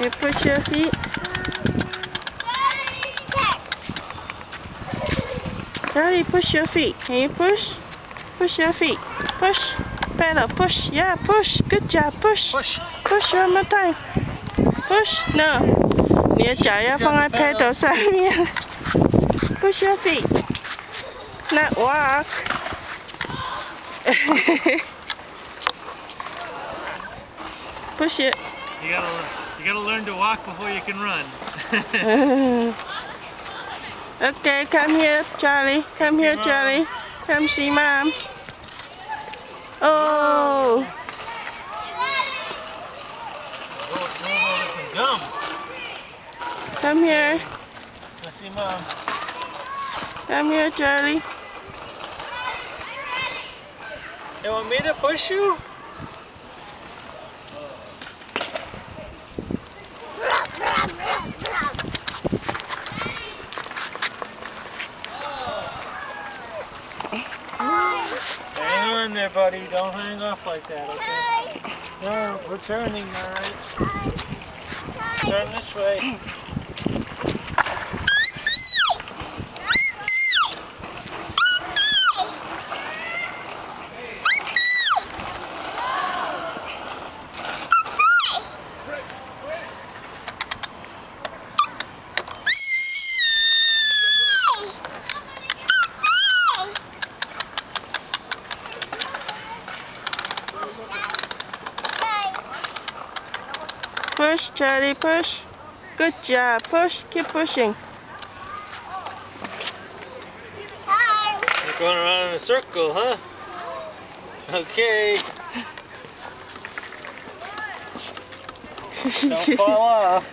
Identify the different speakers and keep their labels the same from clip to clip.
Speaker 1: You push your feet. Charlie, push your feet. Can you push? Push your feet. Push. Pedal. Push. Yeah, push. Good job. Push.
Speaker 2: Push.
Speaker 1: Push one more time. Push. No. 你的脚要放在 pedal 上面。Push your feet. Not walk. Push it.
Speaker 2: You gotta learn to walk before you can run.
Speaker 1: Okay, come here, Charlie. Come here, Charlie. Come see Mom. Oh.
Speaker 2: Some gum.
Speaker 1: Come here.
Speaker 2: Let's see Mom.
Speaker 1: Come here, Charlie.
Speaker 2: You want me to push you? Hang on there, buddy. Don't hang off like that, okay? No, we're turning, alright? Turn this way.
Speaker 1: Push, Charlie, push. Good job. Push. Keep pushing.
Speaker 2: You're going around in a circle, huh? Okay. Don't fall off.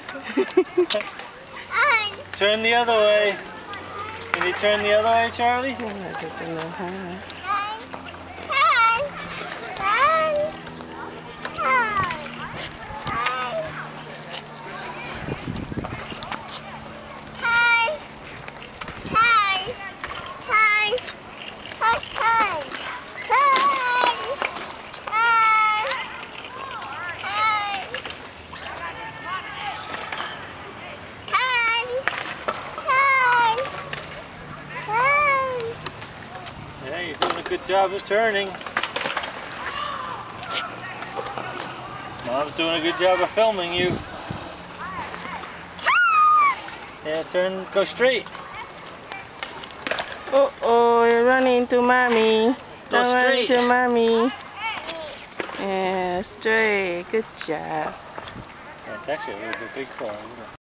Speaker 2: Turn the other way. Can you turn the other way, Charlie?
Speaker 1: I doesn't know how.
Speaker 2: Yeah, you're doing a good job of turning. Mom's doing a good job of filming you. Yeah, turn, go straight.
Speaker 1: Oh, you're running into Mommy.
Speaker 2: Go
Speaker 1: Don't run
Speaker 2: straight.
Speaker 1: into Mommy. Yeah, straight. Good job.
Speaker 2: That's actually a little bit big for her, isn't it?